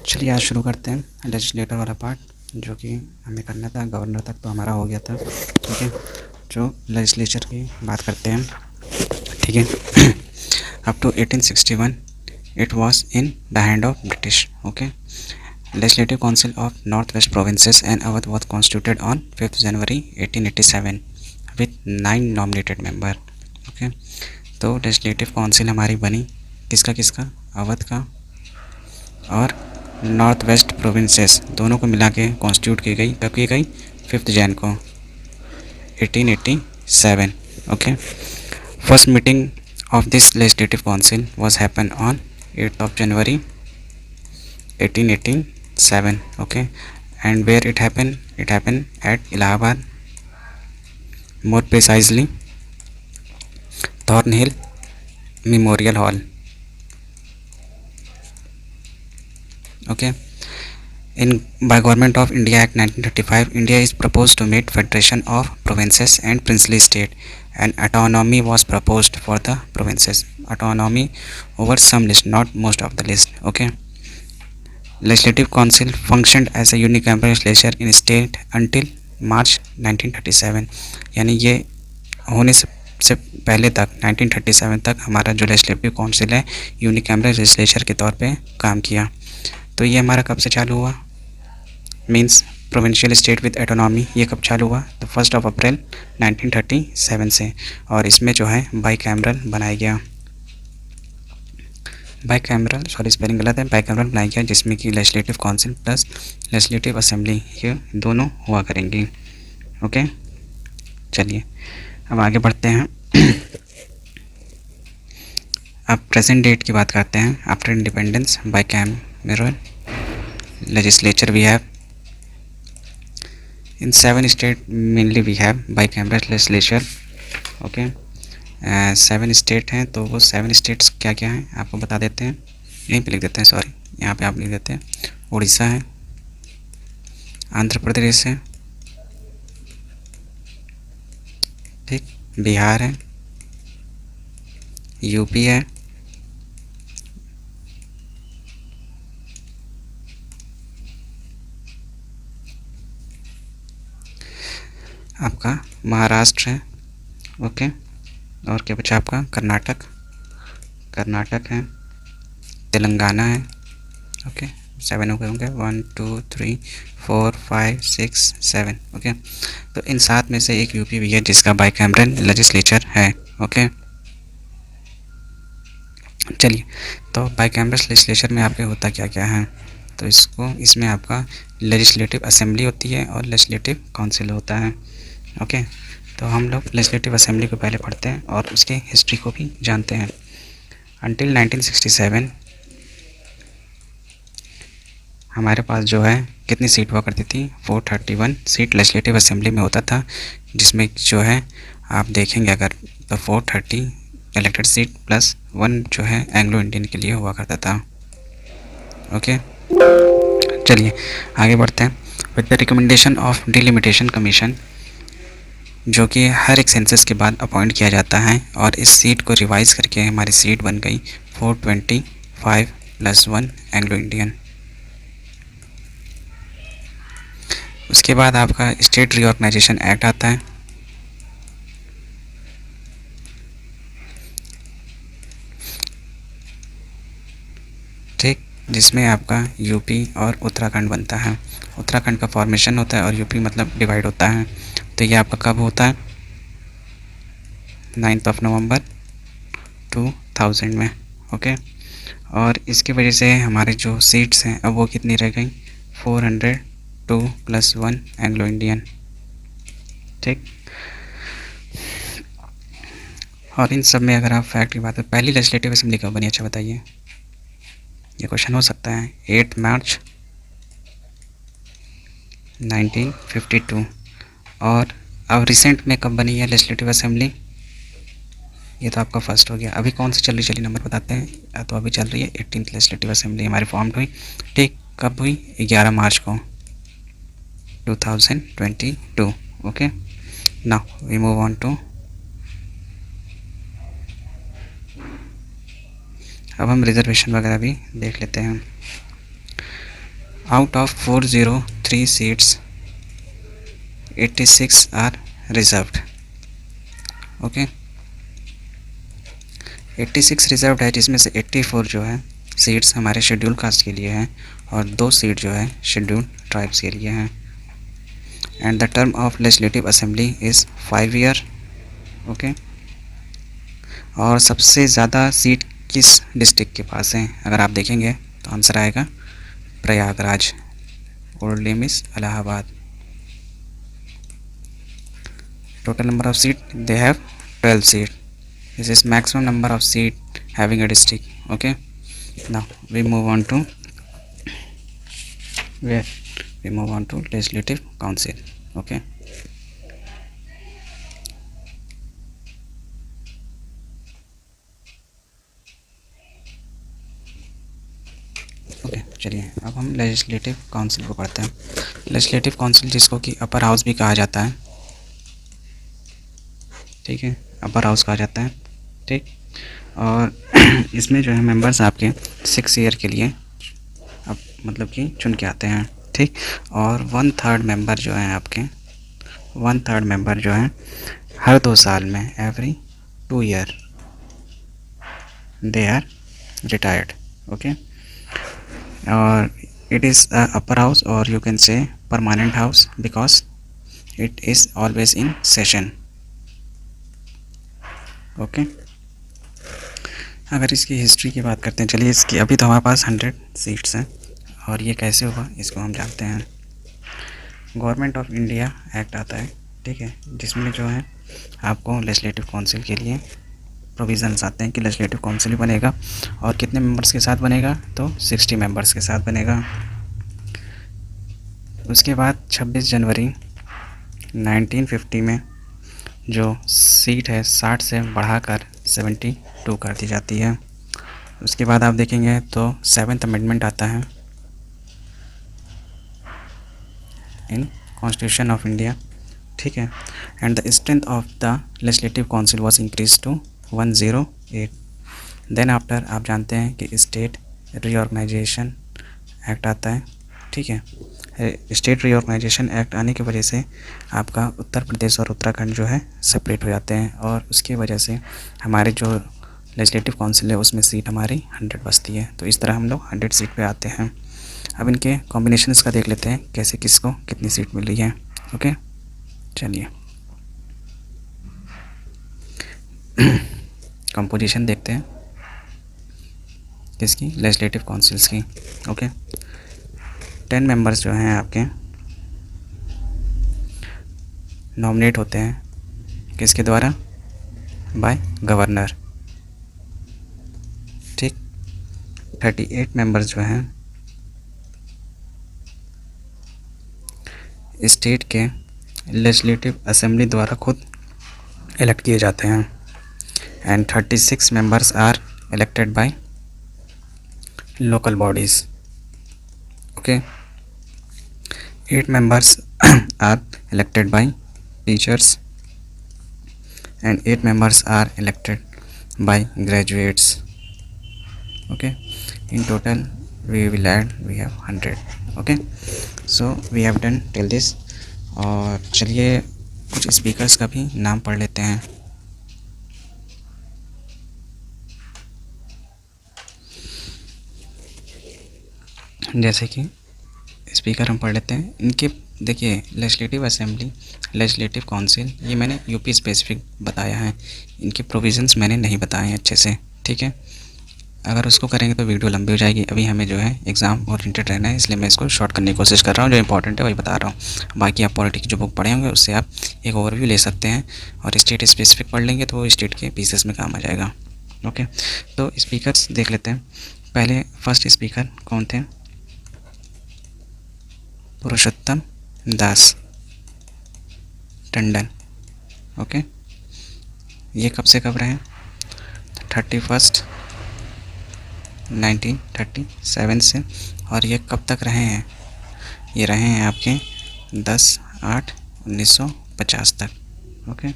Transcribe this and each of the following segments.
चलिए आज शुरू करते हैं लेजिस्लेटर वाला पार्ट, जो कि हमें करना था। गवर्नर तक तो हमारा हो गया था, ठीक है। जो लेजिस्लेचर की बात करते हैं, ठीक है। Up to 1861 it was in the hand of British, okay. Legislative council of north west provinces and Awadh was constituted on 5 January 1887 with 9 nominated member, okay. तो लेजिस्लेटिव काउंसिल हमारी बनी किसका किसका, अवध का और नॉर्थ वेस्ट प्रोविंसेस, दोनों को मिला के कॉन्स्टिट्यूट की गई। कब की गई? 5 जैन को 1887, okay. First meeting of this legislative council was happen on 8 January 1887, okay. And where it happen at Allahabad, more precisely Thornhill memorial hall, okay. In by Government of India Act 1935, India is proposed to meet Federation of Provinces and Princely State, and autonomy was proposed for the provinces. Autonomy over some list, not most of the list, okay. Legislative Council functioned as a unicameral legislature in state until March 1937, यानी ये होने से पहले तक 1937 तक हमारा जो legislative council है यूनिकैमरल लेजिस्लेचर के तौर पे काम किया। तो ये हमारा कब से चालू हुआ? Means provincial state with autonomy, ये कब चालू हुआ? तो 1 अप्रैल 1937 से। और इसमें जो है बाई कैमरल बनाया गया, बाई कैमरल, सॉरी स्पेलिंग गलत है, बाई कैमरल बनाया गया, जिसमें कि legislative council plus legislative assembly ये दोनों हुआ करेंगी, ओके। चलिए अब आगे बढ़ते हैं। अब प्रेजेंट डेट की बात करते हैं। After independence by cameral legislature we have in 7 state, mainly we have bicameral legislature, okay. 7 state हैं, तो वो 7 स्टेट्स क्या क्या हैं आपको बता देते हैं, यहीं पे लिख देते हैं, सॉरी यहाँ पे आप लिख देते हैं। उड़ीसा है, आंध्र प्रदेश है, ठीक, बिहार है, यूपी है, आपका महाराष्ट्र है, ओके। और क्या बचा आपका? कर्नाटक, कर्नाटक है, तेलंगाना है, ओके। 7 हो गए होंगे, 1 2 3 4 5 6 7, ओके। तो इन 7 में से एक यूपी भी है जिसका बाइकैमरल लेजिस्लेचर है, ओके। चलिए, तो बाइकैमरल लेजिस्लेचर में आपके होता क्या क्या है? तो इसमें आपका लेजिस्लेटिव असेंबली होती है और लेजिस्लेटिव काउंसिल होता है, ओके। तो हम लोग लेजिस्लेटिव असेंबली को पहले पढ़ते हैं और उसके हिस्ट्री को भी जानते हैं। अंटिल 1967 हमारे पास जो है कितनी सीट हुआ करती थी? 431 सीट लेजिस्लेटिव असेंबली में होता था, जिसमें जो है आप देखेंगे अगर तो 430 इलेक्टेड सीट प्लस 1 जो है एंग्लो इंडियन के लिए हुआ करता था, ओके। चलिए आगे बढ़ते हैं। With the recommendation of delimitation commission, जो कि हर एक सेंसस के बाद अपॉइंट किया जाता है, और इस सीट को रिवाइज करके हमारी सीट बन गई 425 प्लस 1 एंग्लो इंडियन। उसके बाद आपका स्टेट रीऑर्गेनाइजेशन एक्ट आता है, ठीक, जिसमें आपका यूपी और उत्तराखंड बनता है। उत्तराखंड का फॉर्मेशन होता है और यूपी मतलब डिवाइड होता है। तो ये आपका कब होता है? 9 नवंबर 2000 में, ओके। और इसकी वजह से हमारे जो सीट्स हैं अब वो कितनी रह गई? 402 प्लस 1 एंग्लो इंडियन, ठीक। और इन सब में अगर आप फैक्ट की बात करें, पहली लेजिस्लेटिव असेंबली कब बनी? अच्छा बताइए, ये क्वेश्चन हो सकता है। 8 मार्च 1952। और अब रिसेंट में कब बनी है लेजिस्लेटिव असेंबली? ये तो आपका फर्स्ट हो गया। अभी कौन सी चल रही? चलिए नंबर बताते हैं। तो अभी चल रही है 18th लेजिस्लेटिव असेंबली हमारी फॉर्म हुई, ठीक। कब हुई? 11 मार्च को 2022, okay. Now we move on to, अब हम रिजर्वेशन वगैरह भी देख लेते हैं। Out of 403 seats, 86 are reserved. Okay, 86 reserved है, जिसमें से 84 जो है सीट्स हमारे शेड्यूल कास्ट के लिए हैं और 2 सीट जो है शेड्यूल ट्राइब्स के लिए हैं। And the term of legislative assembly is 5 year. Okay, और सबसे ज़्यादा सीट किस डिस्ट्रिक्ट के पास है? अगर आप देखेंगे तो आंसर आएगा Prayagraj. Old name is Allahabad. Total number of seat, they have 12 seat. This is maximum number of seat having a district. Okay, now we move on to where we move on to legislative council. Okay, चलिए अब हम legislative council को पढ़ते हैं। Legislative council जिसको कि upper house भी कहा जाता है, ठीक है, अपर हाउस कहा जाता है, ठीक। और इसमें जो है मेंबर्स आपके 6 ईयर के लिए अब मतलब कि चुन के आते हैं, ठीक। और 1/3 मेंबर जो हैं आपके 1/3 मेंबर जो हैं हर 2 साल में, every 2 year they are retired. Okay, और it is a upper house or you can say permanent house because it is always in session. Okay, अगर इसकी हिस्ट्री की बात करते हैं, चलिए इसकी अभी तो हमारे पास 100 सीट्स हैं और ये कैसे होगा इसको हम जानते हैं। गवर्नमेंट ऑफ इंडिया एक्ट आता है, ठीक है, जिसमें जो है आपको लेजिस्लेटिव काउंसिल के लिए प्रोविजंस आते हैं कि लेजिस्लेटिव काउंसिल बनेगा और कितने मेंबर्स के साथ बनेगा, तो 60 मेंबर्स के साथ बनेगा। उसके बाद 26 जनवरी 1950 में जो सीट है 60 से बढ़ाकर 72 कर दी जाती है। उसके बाद आप देखेंगे तो 7th अमेंडमेंट आता है इन कॉन्स्टिट्यूशन ऑफ इंडिया, ठीक है। And the strength of the legislative council was increase to 108। Then after आप जानते हैं कि स्टेट रीऑर्गेनाइजेशन एक्ट आता है, ठीक है। स्टेट रीऑर्गेनाइजेशन एक्ट आने की वजह से आपका उत्तर प्रदेश और उत्तराखंड जो है सेपरेट हो जाते हैं और उसकी वजह से हमारे जो लेजिस्लेटिव काउंसिल है उसमें सीट हमारी 100 बचती है। तो इस तरह हम लोग 100 सीट पे आते हैं। अब इनके कॉम्बिनेशंस का देख लेते हैं कैसे किसको कितनी सीट मिली है। ओके, चलिए कंपोजिशन देखते हैं किसकी, लेजिस्लेटिव काउंसिल्स की। ओके, 10 मेंबर्स जो हैं आपके नॉमिनेट होते हैं किसके द्वारा, बाय गवर्नर, ठीक। 38 मेंबर्स जो हैं स्टेट के लेजिस्लेटिव असेंबली द्वारा खुद इलेक्ट किए जाते हैं। And 36 members are elected by local bodies. Okay, 8 members are elected by teachers and 8 members are elected by graduates. Okay, in total we have 100. Okay, so we have done till this. और चलिए कुछ speakers का भी नाम पढ़ लेते हैं। जैसे कि स्पीकर हम पढ़ लेते हैं इनके। देखिए, लेजिस्लेटिव असेंबली, लेजिस्लेटिव काउंसिल, ये मैंने यूपी स्पेसिफिक बताया है, इनके प्रोविज़न्स मैंने नहीं बताए हैं अच्छे से, ठीक है। अगर उसको करेंगे तो वीडियो लंबी हो जाएगी। अभी हमें जो है एग्ज़ाम ओरिएंटेड रहना है, इसलिए मैं इसको शॉर्ट करने की कोशिश कर रहा हूँ। जो इंपॉर्टेंट है वही बता रहा हूँ। बाकी आप पॉलिटिक्स जो बुक पढ़े होंगे उससे आप एक ओवरव्यू ले सकते हैं और स्टेट स्पेसिफिक पढ़ लेंगे तो वो स्टेट के पीसेस में काम आ जाएगा। ओके, तो स्पीकर्स देख लेते हैं। पहले फर्स्ट स्पीकर कौन थे, पुरुषोत्तम दास टंडन। ओके, ये कब से कब रहे, 31 1937 से, और ये कब तक रहे हैं, ये रहे हैं आपके 10/8/1950 तक। ओके,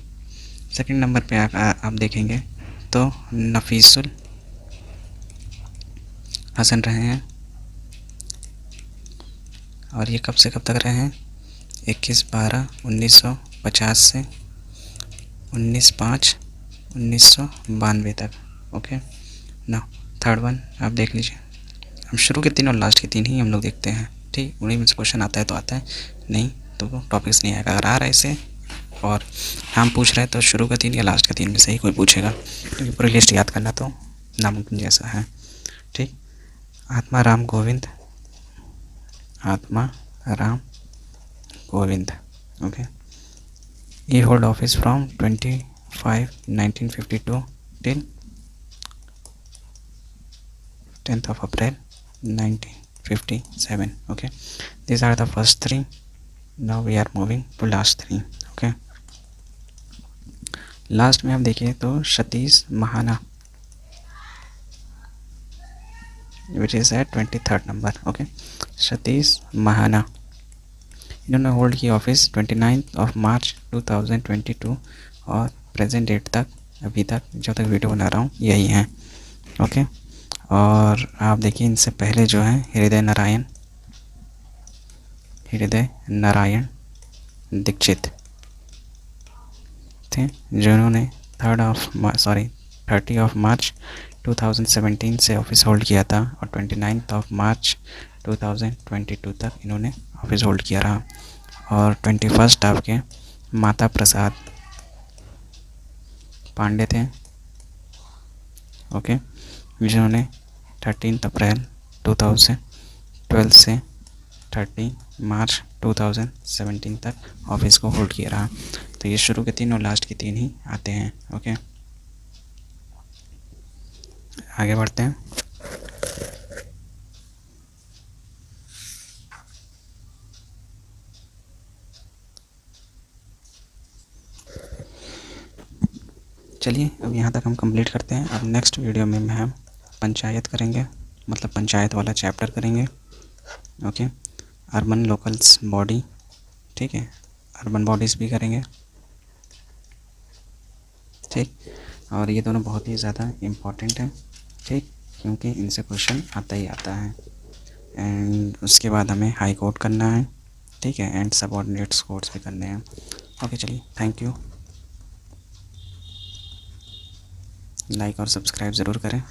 सेकंड नंबर पे आप देखेंगे तो नफीसुल हसन रहे हैं और ये कब से कब तक रहे हैं? 21/12/1950 से 19/5/1992 तक। ओके ना, थर्ड वन आप देख लीजिए। हम शुरू के 3 और लास्ट के 3 ही हम लोग देखते हैं, ठीक। उन्हीं में से क्वेश्चन आता है तो आता है, नहीं तो टॉपिक्स नहीं आएगा। अगर आ रहा है इसे और नाम पूछ रहे हैं तो शुरू का 3 या लास्ट का 3 में से ही कोई पूछेगा, क्योंकि पूरी लिस्ट याद करना तो नामुमकिन जैसा है, ठीक। आत्मा राम गोविंद, आत्मा Ram Govind. Okay, he hold office from 25/1952 till 10th of April 1957. Okay, these are the first 3. Now we are moving to last 3. Okay, last में हम देखिए तो Satish Mahana, which is at 23rd number. Okay, Satish Mahana, इन्होंने होल्ड की ऑफिस 29 मार्च 2022 और प्रेजेंट डेट तक, अभी तक जब तक वीडियो बना रहा हूँ यही है। ओके, और आप देखिए इनसे पहले जो है हृदय नारायण दीक्षित थे, जिन्होंने 30 मार्च 2017 से ऑफिस होल्ड किया था और 29 मार्च 2022 तक इन्होंने ऑफिस होल्ड किया रहा। और 21 आपके माता प्रसाद पांडे थे, ओके, जिन्होंने 13 अप्रैल 2012 से 30 मार्च 2017 तक ऑफिस को होल्ड किया रहा। तो ये शुरू के 3 और लास्ट के 3 ही आते हैं। ओके, आगे बढ़ते हैं। चलिए अब यहाँ तक हम कंप्लीट करते हैं। अब नेक्स्ट वीडियो में हम पंचायत करेंगे, मतलब पंचायत वाला चैप्टर करेंगे। ओके, अर्बन लोकल्स बॉडी, ठीक है, अर्बन बॉडीज़ भी करेंगे, ठीक। और ये दोनों बहुत ही ज़्यादा इम्पॉर्टेंट हैं, ठीक, क्योंकि इनसे क्वेश्चन आता ही आता है। एंड उसके बाद हमें हाई कोर्ट करना है, ठीक है, एंड सबऑर्डिनेट्स कोर्ट्स भी करने हैं। ओके, चलिए, थैंक यू। लाइक और सब्सक्राइब ज़रूर करें।